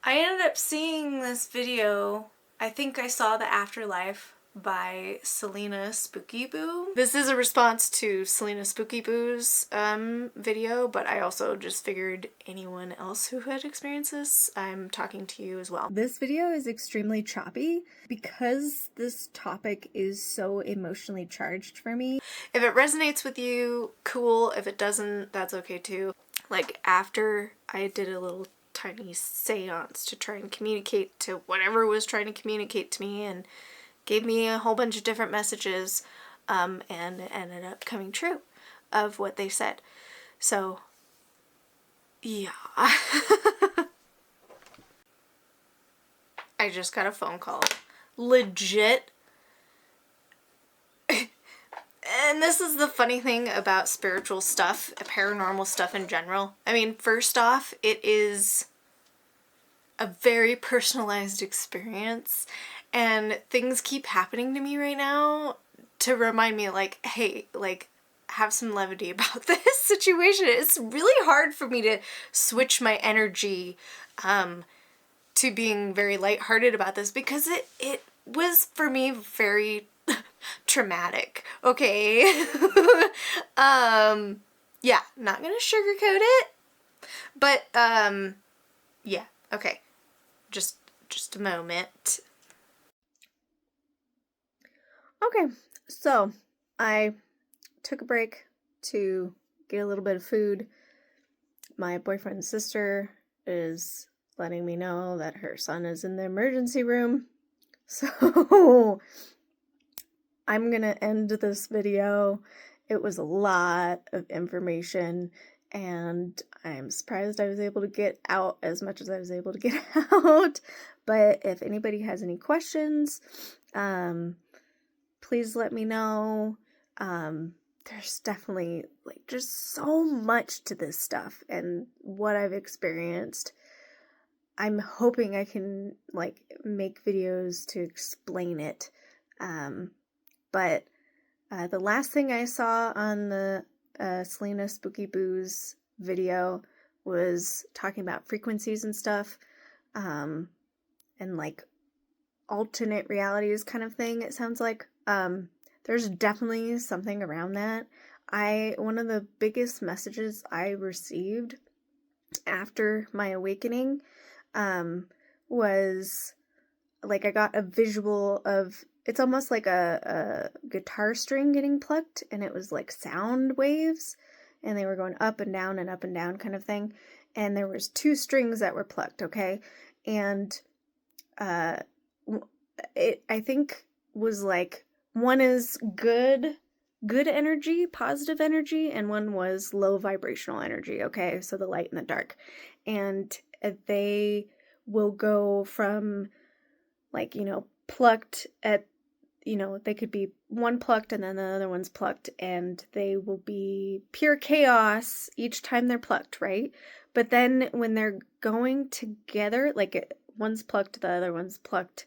I ended up seeing this video. I think I saw the Afterlife by CelinaSpookyBoo. This is a response to CelinaSpookyBoo's video, but I also just figured anyone else who had experienced this, I'm talking to you as well. This video is extremely choppy because this topic is so emotionally charged for me. If it resonates with you, cool. If it doesn't, that's okay too. Like, after I did a little tiny seance to try and communicate to whatever was trying to communicate to me, and gave me a whole bunch of different messages, and it ended up coming true of what they said. So, yeah. I just got a phone call. Legit. And this is the funny thing about spiritual stuff, paranormal stuff in general. I mean, first off, it is a very personalized experience, and things keep happening to me right now to remind me, like, hey, like, have some levity about this situation. It's really hard for me to switch my energy to being very lighthearted about this, because it was for me very traumatic, okay? Yeah, not gonna sugarcoat it, but yeah, okay. Just a moment. Okay, so I took a break to get a little bit of food. My boyfriend's sister is letting me know that her son is in the emergency room. So I'm gonna end this video. It was a lot of information, and I'm surprised I was able to get out as much as I was able to get out. But if anybody has any questions, please let me know. There's definitely, like, just so much to this stuff and what I've experienced. I'm hoping I can, like, make videos to explain it. But the last thing I saw on the CelinaSpookyBoo's video was talking about frequencies and stuff, and like alternate realities kind of thing, it sounds like. There's definitely something around that. One of the biggest messages I received after my awakening was, like, I got a visual of, it's almost like a guitar string getting plucked, and it was like sound waves, and they were going up and down kind of thing, and there was two strings that were plucked, okay? And it, I think, was like, one is good energy, positive energy, and one was low vibrational energy, okay? So the light and the dark. And they will go from, like, you know, plucked at, you know, they could be one plucked and then the other one's plucked, and they will be pure chaos each time they're plucked, right? But then when they're going together, like, one's plucked, the other one's plucked,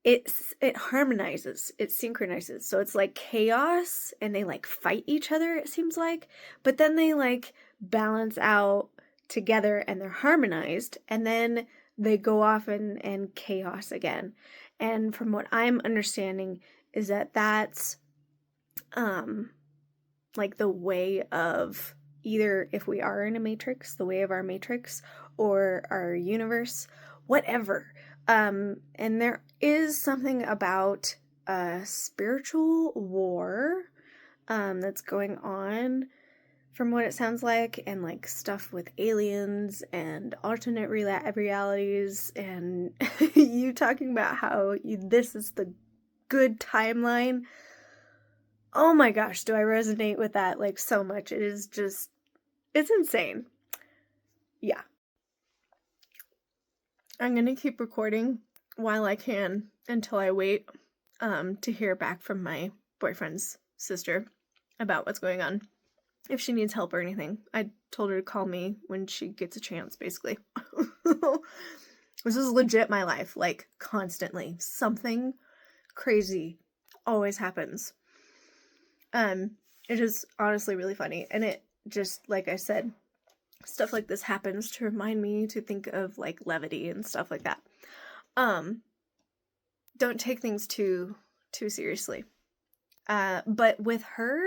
it harmonizes, it synchronizes. So it's like chaos, and they, like, fight each other, it seems like, but then they, like, balance out together and they're harmonized, and then they go off and chaos again. And from what I'm understanding is that that's like the way of, either if we are in a matrix, the way of our matrix, or our universe, whatever. And there is something about a spiritual war that's going on, from what it sounds like, and, like, stuff with aliens and alternate realities, and you talking about how this is the good timeline. Oh my gosh, do I resonate with that, like, so much. It is just, it's insane. Yeah. I'm gonna keep recording while I can until I wait to hear back from my boyfriend's sister about what's going on. If she needs help or anything. I told her to call me when she gets a chance, basically. This is legit my life, like, constantly. Something crazy always happens. It is honestly really funny, and it just, like I said, stuff like this happens to remind me to think of like levity and stuff like that. Don't take things too seriously. But with her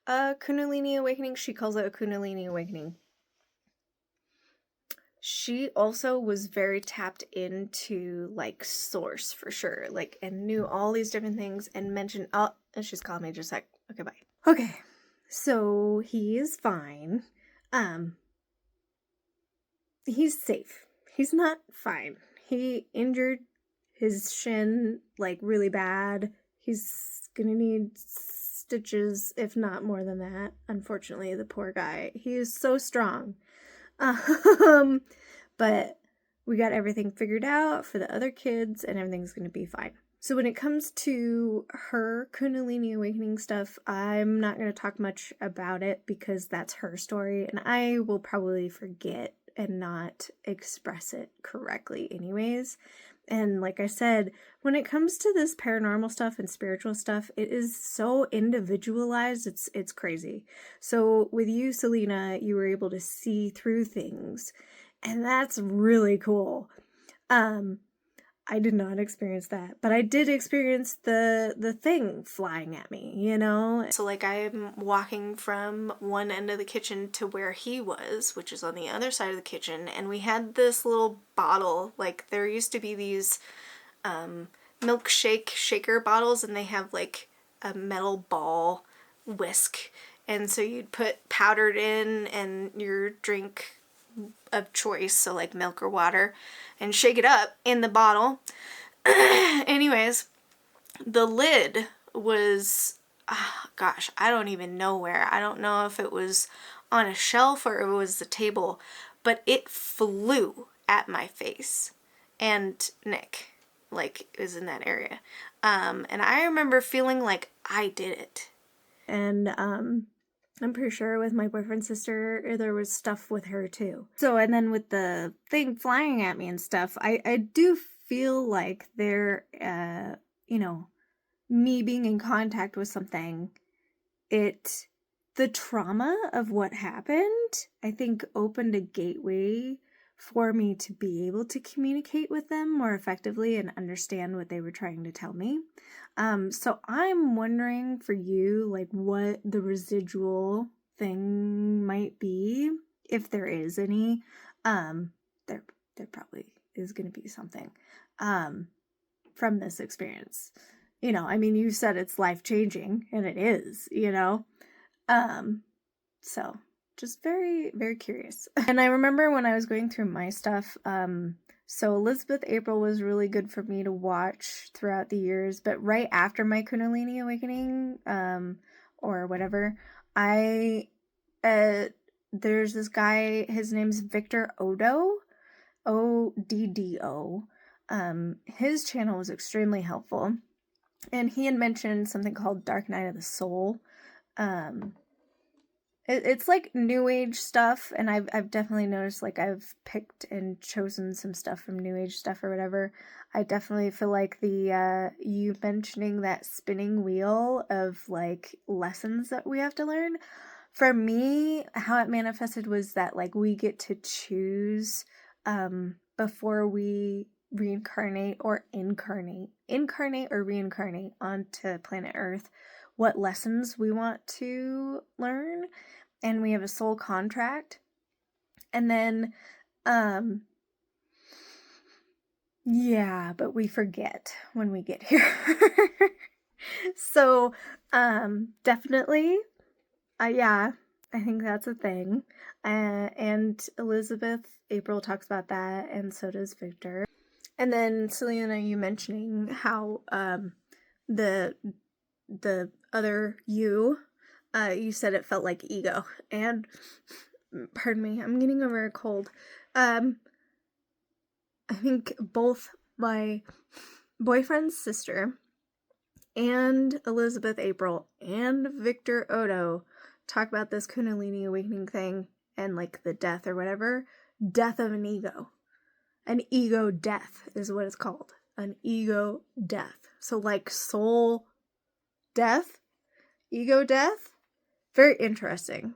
Kundalini awakening, she calls it a Kundalini awakening. She also was very tapped into like source for sure, like, and knew all these different things and mentioned, oh, and she's calling me just a sec. Okay, bye. Okay, so he is fine. He's safe. He's not fine. He injured his shin like really bad. He's gonna need stitches, if not more than that. Unfortunately, the poor guy. He is so strong. But we got everything figured out for the other kids and everything's gonna be fine. So when it comes to her Kundalini awakening stuff, I'm not going to talk much about it because that's her story and I will probably forget and not express it correctly anyways. And like I said, when it comes to this paranormal stuff and spiritual stuff, it is so individualized, it's crazy. So with you, Celina, you were able to see through things, and that's really cool. I did not experience that, but I did experience the thing flying at me, you know? So like I'm walking from one end of the kitchen to where he was, which is on the other side of the kitchen, and we had this little bottle, like there used to be these milkshake shaker bottles, and they have like a metal ball whisk, and so you'd put powdered in and your drink of choice, so like milk or water, and shake it up in the bottle. Anyways, the lid was, gosh, I don't even know where. I don't know if it was on a shelf or it was the table, but it flew at my face. And Nick, like, is in that area. And I remember feeling like I did it. And, I'm pretty sure with my boyfriend's sister, there was stuff with her too. So, and then with the thing flying at me and stuff, I do feel like there, you know, me being in contact with something, the trauma of what happened, I think opened a gateway for me to be able to communicate with them more effectively and understand what they were trying to tell me. So I'm wondering for you, like, what the residual thing might be, if there is any. There probably is going to be something, from this experience. You know, I mean, you said it's life-changing, and it is, you know? So just very, very curious. And I remember when I was going through my stuff, so Elizabeth April was really good for me to watch throughout the years, but right after my Kundalini awakening, or whatever, there's this guy, his name's Victor Oddo, Oddo. His channel was extremely helpful, and he had mentioned something called Dark Night of the Soul. It's like new age stuff, and I've definitely noticed, like, I've picked and chosen some stuff from new age stuff or whatever. I definitely feel like you mentioning that spinning wheel of like lessons that we have to learn. For me, how it manifested was that like we get to choose before we reincarnate or incarnate or reincarnate onto planet Earth, what lessons we want to learn. And we have a soul contract. And then, yeah, but we forget when we get here. So, definitely, yeah, I think that's a thing. And Elizabeth April talks about that, and so does Victor. And then, Celina, you mentioning how, the other you, you said it felt like ego, and pardon me, I'm getting over a cold. I think both my boyfriend's sister and Elizabeth April and Victor Oddo talk about this Kundalini awakening thing and like the death or whatever, death of an ego. An ego death is what it's called. An ego death. So like soul death, ego death. Very interesting.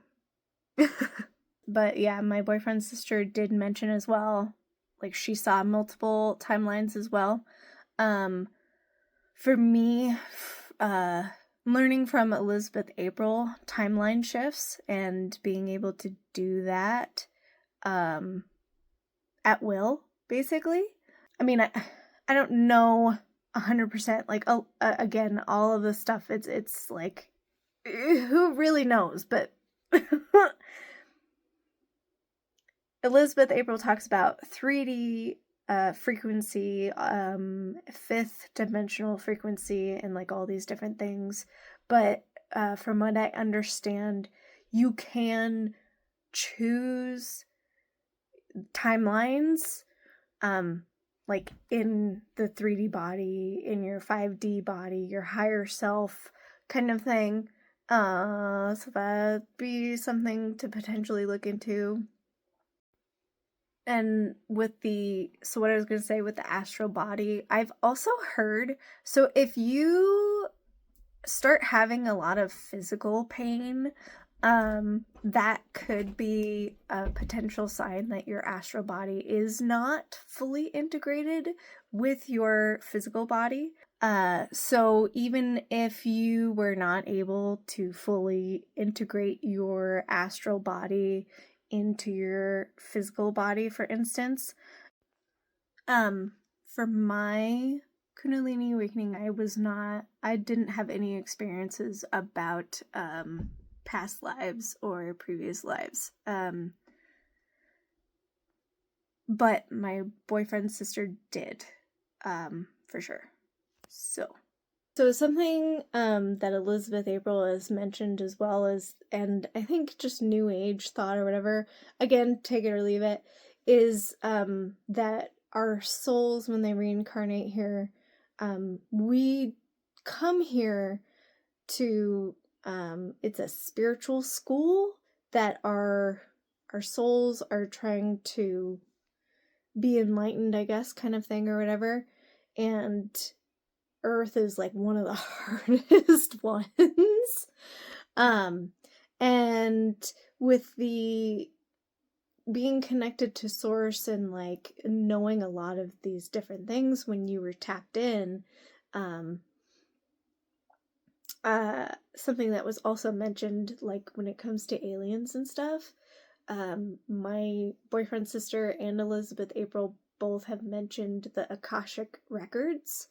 But yeah, my boyfriend's sister did mention as well, like she saw multiple timelines as well. For me, learning from Elizabeth April timeline shifts and being able to do that at will, basically. I mean, I don't know 100%. Like, again, all of this stuff, it's like, who really knows? But Elizabeth April talks about 3D frequency, fifth dimensional frequency, and like all these different things. But from what I understand, you can choose timelines, like in the 3D body, in your 5D body, your higher self kind of thing. So that'd be something to potentially look into. And so what I was going to say with the astral body, I've also heard, so if you start having a lot of physical pain, that could be a potential sign that your astral body is not fully integrated with your physical body. So even if you were not able to fully integrate your astral body into your physical body, for instance, for my Kundalini awakening, I didn't have any experiences about past lives or previous lives. But my boyfriend's sister did, for sure. So something that Elizabeth April has mentioned as well as, and I think just New Age thought or whatever, again, take it or leave it, is that our souls, when they reincarnate here, we come here to, it's a spiritual school that our souls are trying to be enlightened, I guess, kind of thing or whatever. And Earth is like one of the hardest ones. And with the being connected to source and like knowing a lot of these different things when you were tapped in, something that was also mentioned, like when it comes to aliens and stuff, my boyfriend's sister and Elizabeth April both have mentioned the Akashic records.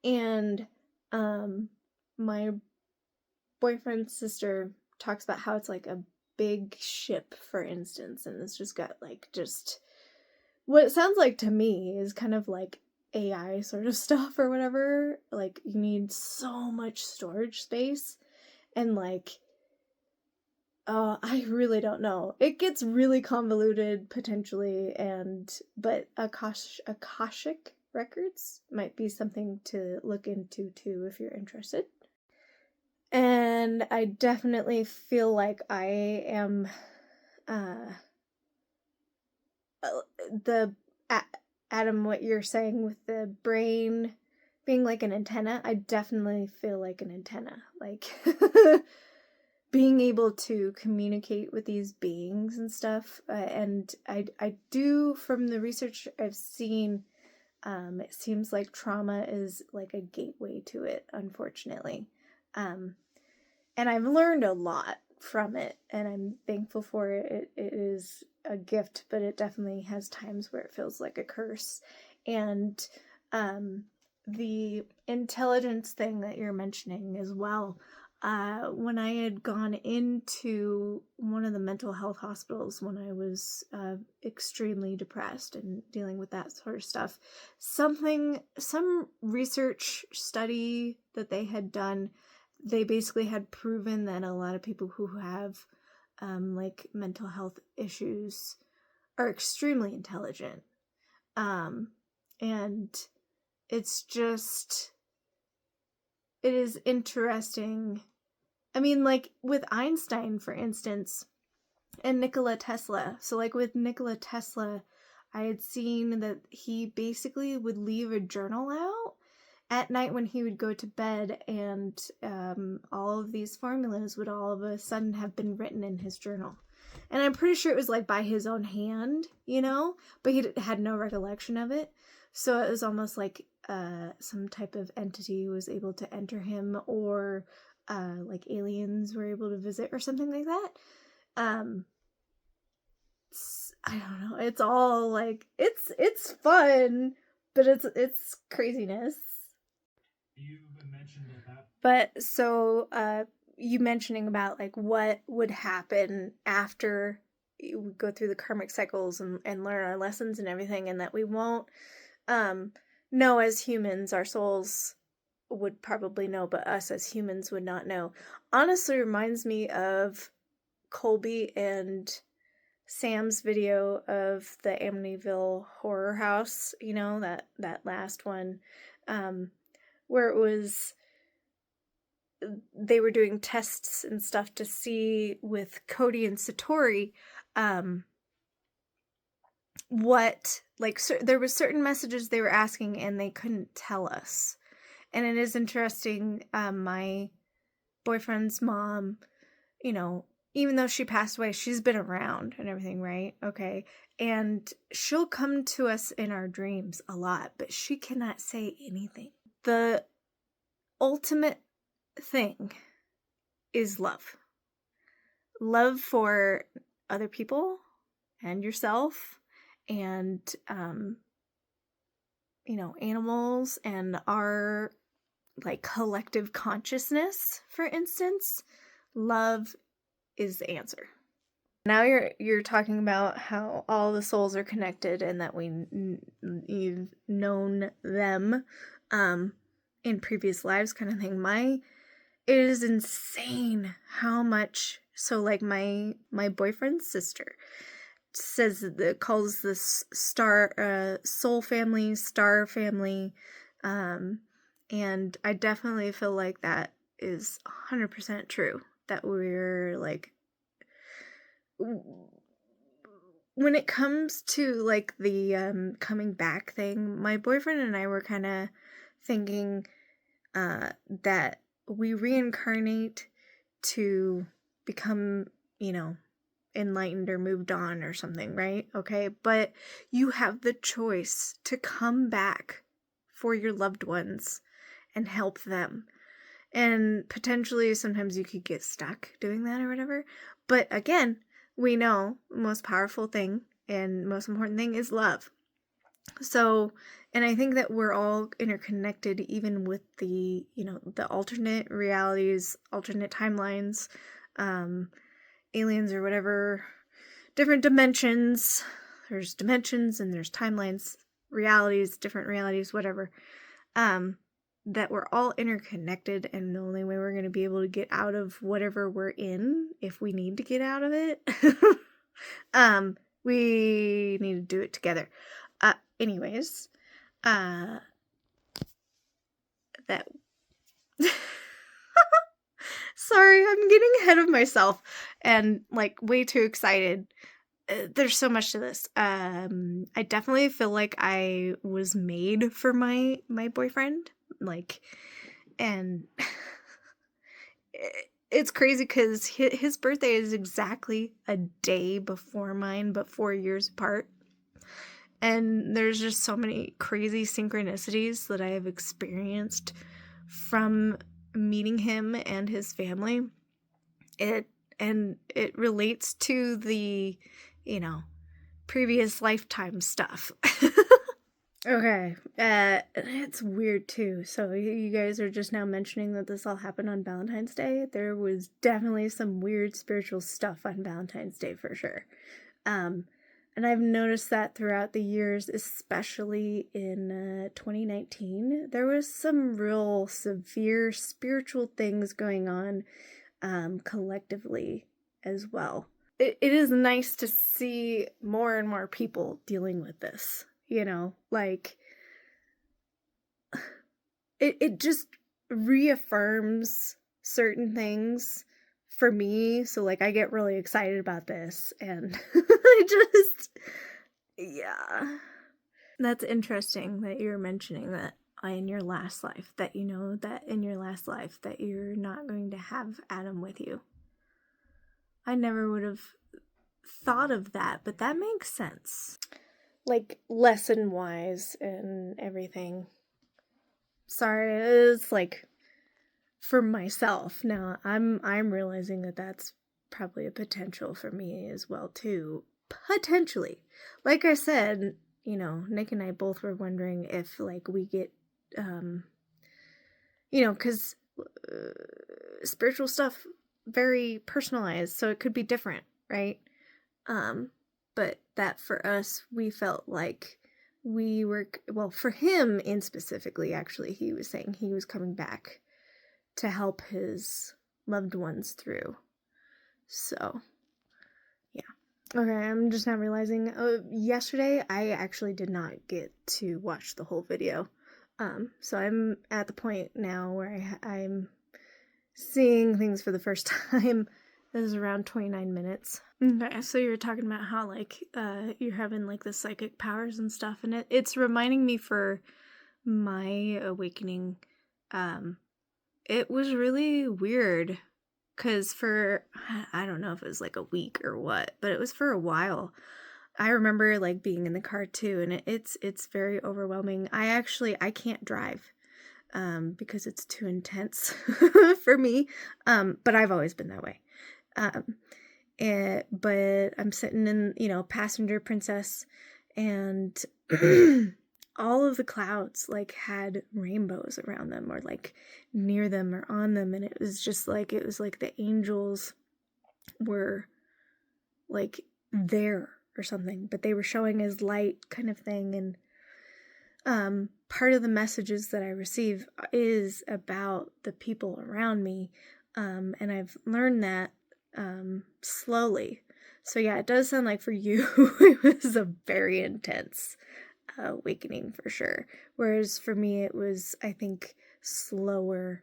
And my boyfriend's sister talks about how it's like a big ship, for instance, and it's just got like just what it sounds like to me is kind of like AI sort of stuff or whatever. Like you need so much storage space, and like I really don't know. It gets really convoluted potentially, but Akashic records might be something to look into too if you're interested. And I definitely feel like I am Adam, what you're saying with the brain being like an antenna, I definitely feel like an antenna. Like being able to communicate with these beings and stuff. And I do, from the research I've seen, it seems like trauma is like a gateway to it, unfortunately. And I've learned a lot from it, and I'm thankful for it. It is a gift, but it definitely has times where it feels like a curse. And the intelligence thing that you're mentioning as well, when I had gone into one of the mental health hospitals when I was extremely depressed and dealing with that sort of stuff, some research study that they had done, they basically had proven that a lot of people who have like mental health issues are extremely intelligent. And it's just, it is interesting. I mean, like with Einstein, for instance, and Nikola Tesla. So like with Nikola Tesla, I had seen that he basically would leave a journal out at night when he would go to bed, and all of these formulas would all of a sudden have been written in his journal. And I'm pretty sure it was like by his own hand, you know, but he had no recollection of it. So it was almost like some type of entity was able to enter him, or like aliens were able to visit or something like that. I don't know. It's all like it's fun, but it's craziness. You've mentioned that. But so you mentioning about like what would happen after we go through the karmic cycles and learn our lessons and everything, and that we won't know as humans. Our souls would probably know, but us as humans would not know. Honestly, reminds me of Colby and Sam's video of the Amityville Horror House, you know, that last one, where it was, they were doing tests and stuff to see with Cody and Satori, what, like, there was certain messages they were asking and they couldn't tell us. And it is interesting, my boyfriend's mom, you know, even though she passed away, she's been around and everything, right? Okay. And she'll come to us in our dreams a lot, but she cannot say anything. The ultimate thing is love. Love for other people and yourself and, you know, animals and our, like, collective consciousness, for instance. Love is the answer. Now you're talking about how all the souls are connected and that you've known them in previous lives, kind of thing. It is insane how much. So like my boyfriend's sister says that, calls this soul family, star family, and I definitely feel like that is 100% true. That we're like, when it comes to like the coming back thing, my boyfriend and I were kind of thinking that we reincarnate to become, you know, enlightened or moved on or something, right? Okay, but you have the choice to come back for your loved ones and help them. And potentially sometimes you could get stuck doing that or whatever. But again, we know the most powerful thing and most important thing is love. So, and I think that we're all interconnected, even with the, you know, the alternate realities, alternate timelines, aliens or whatever, different dimensions. There's dimensions and there's timelines, realities, different realities, whatever. That we're all interconnected, and the only way we're going to be able to get out of whatever we're in, if we need to get out of it, we need to do it together. Anyways, that sorry, I'm getting ahead of myself and like way too excited. There's so much to this. I definitely feel like I was made for my boyfriend. Like, and it's crazy because his birthday is exactly a day before mine, but 4 years apart. And there's just so many crazy synchronicities that I have experienced from meeting him and his family. It relates to the, you know, previous lifetime stuff. Okay, it's weird too. So you guys are just now mentioning that this all happened on Valentine's Day. There was definitely some weird spiritual stuff on Valentine's Day for sure. And I've noticed that throughout the years, especially in 2019, there was some real severe spiritual things going on collectively as well. It is nice to see more and more people dealing with this. You know, like, it just reaffirms certain things for me. So, like, I get really excited about this. And yeah. That's interesting that you're mentioning that in your last life. That you know that in your last life that you're not going to have Adam with you. I never would have thought of that, but that makes sense. Like, lesson-wise and everything. Sorry, it's like for myself. Now, I'm realizing that that's probably a potential for me as well, too. Potentially. Like I said, you know, Nick and I both were wondering if, like, we get, you know, because spiritual stuff, very personalized, so it could be different, right? But that for us, we felt like we were, well, for him in specifically, actually, he was saying he was coming back to help his loved ones through. So, yeah. Okay, I'm just now realizing, yesterday I actually did not get to watch the whole video. So I'm at the point now where I'm seeing things for the first time. This is around 29 minutes. Okay, so you're talking about how, like, you're having, like, the psychic powers and stuff, and it's reminding me for my awakening, it was really weird, because for, I don't know if it was, like, a week or what, but it was for a while. I remember, like, being in the car, too, and it's very overwhelming. I can't drive, because it's too intense for me, but I've always been that way. But I'm sitting in, you know, passenger princess, and all of the clouds, like, had rainbows around them, or, like, near them or on them, and it was just like, it was like the angels were, like, there or something, but they were showing as light kind of thing. And part of the messages that I receive is about the people around me, and I've learned that slowly. So yeah, it does sound like for you it was a very intense awakening for sure, whereas for me it was, I think, slower.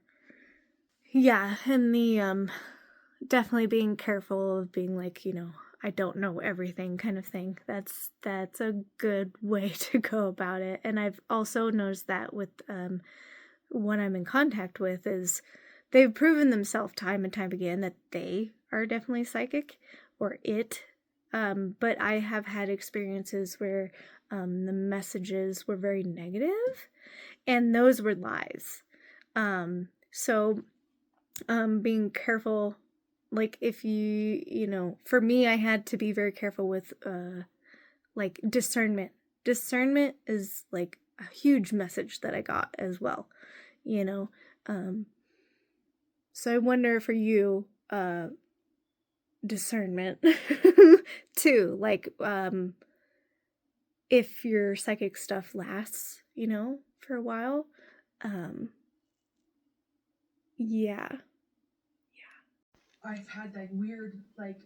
Yeah, and the definitely being careful of being like, you know, I don't know everything kind of thing. That's a good way to go about it. And I've also noticed that with what I'm in contact with is they've proven themselves time and time again that they are definitely psychic, or it. But I have had experiences where the messages were very negative, and those were lies. So being careful, like, if you know, for me, I had to be very careful with like, discernment. Discernment is, like, a huge message that I got as well, you know. So I wonder for you, discernment too, like, if your psychic stuff lasts, you know, for a while. Yeah. I've had like weird, like,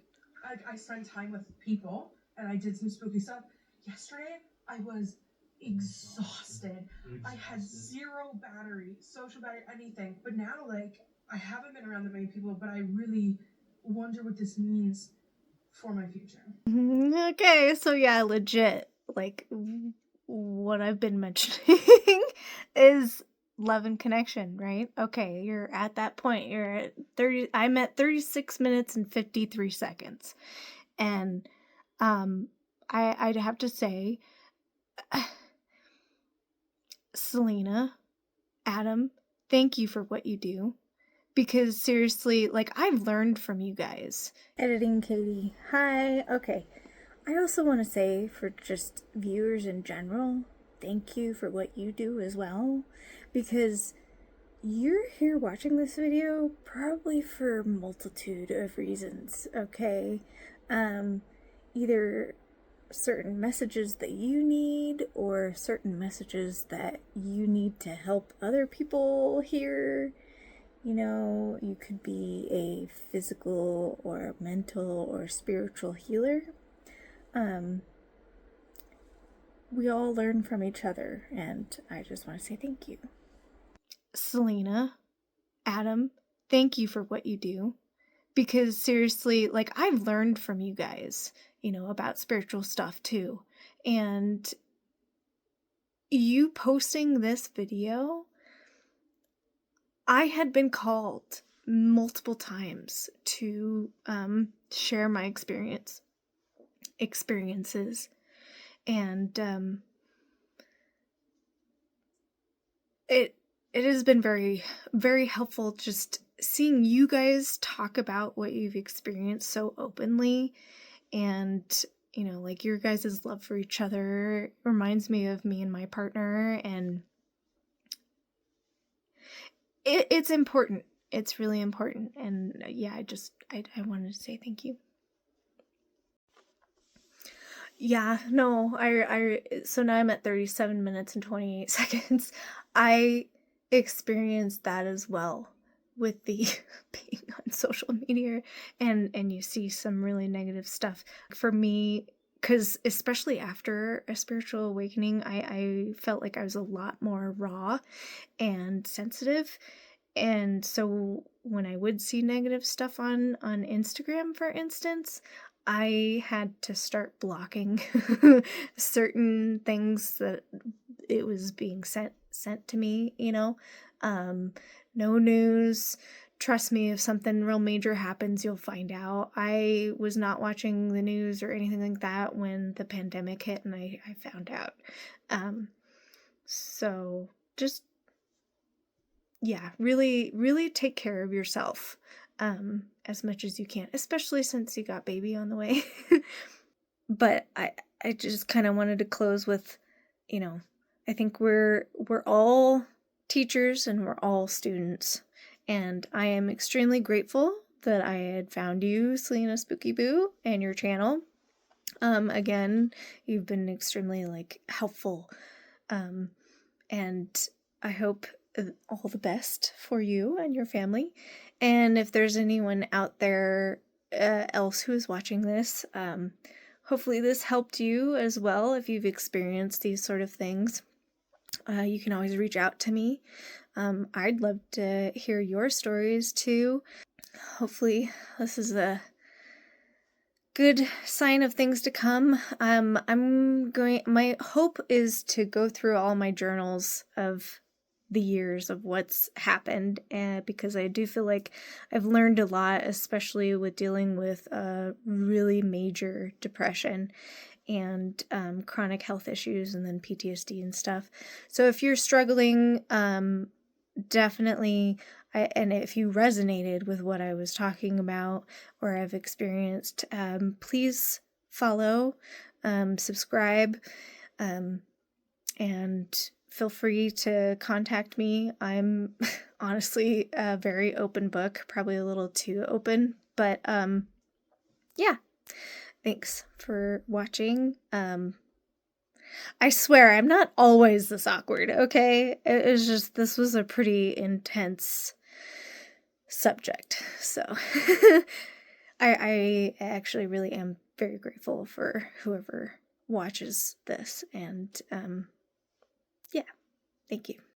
I spend time with people and I did some spooky stuff. Yesterday, I was exhausted. I had zero battery, social battery, anything. But now, like, I haven't been around that many people, but I really wonder what this means for my future. Okay, so yeah, legit, like, what I've been mentioning is love and connection, right? Okay, you're at that point. You're at 30, I'm at 36 minutes and 53 seconds. And I'd have to say, Celina, Adam, thank you for what you do. Because seriously, like, I've learned from you guys. Editing Katie. Hi. Okay. I also want to say, for just viewers in general, thank you for what you do as well. Because you're here watching this video probably for a multitude of reasons, okay? Either certain messages that you need, or certain messages that you need to help other people hear. You know, you could be a physical or mental or spiritual healer. We all learn from each other, and I just want to say thank you. Celina, Adam, thank you for what you do. Because seriously, like, I've learned from you guys, you know, about spiritual stuff too. And you posting this video, I had been called multiple times to share my experience experiences. And it has been very, very helpful just seeing you guys talk about what you've experienced so openly. And, you know, like your guys' love for each other reminds me of me and my partner. And it's important. It's really important. And yeah, I wanted to say thank you. Yeah, no, so now I'm at 37 minutes and 28 seconds. I experienced that as well with the being on social media, and you see some really negative stuff. For me, because especially after a spiritual awakening, I felt like I was a lot more raw and sensitive. And so when I would see negative stuff on Instagram, for instance, I had to start blocking certain things that it was being sent to me, you know. No news. Trust me, if something real major happens, you'll find out. I was not watching the news or anything like that when the pandemic hit, and I found out. So just, yeah, really, really take care of yourself as much as you can, especially since you got baby on the way. But I just kind of wanted to close with, you know, I think we're all teachers and we're all students. And I am extremely grateful that I had found you, CelinaSpookyBoo, and your channel. Again, you've been extremely helpful. And I hope all the best for you and your family. And if there's anyone out there else who is watching this, hopefully this helped you as well if you've experienced these sort of things. You can always reach out to me. I'd love to hear your stories too. Hopefully this is a good sign of things to come. My hope is to go through all my journals of the years of what's happened, because I do feel like I've learned a lot, especially with dealing with a really major depression and chronic health issues and then PTSD and stuff. So if you're struggling, definitely, and if you resonated with what I was talking about or have experienced, please follow, subscribe, and feel free to contact me. I'm honestly a very open book, probably a little too open, but yeah. Thanks for watching. I swear I'm not always this awkward, okay? It was just, this was a pretty intense subject. So I actually really am very grateful for whoever watches this. And yeah, thank you.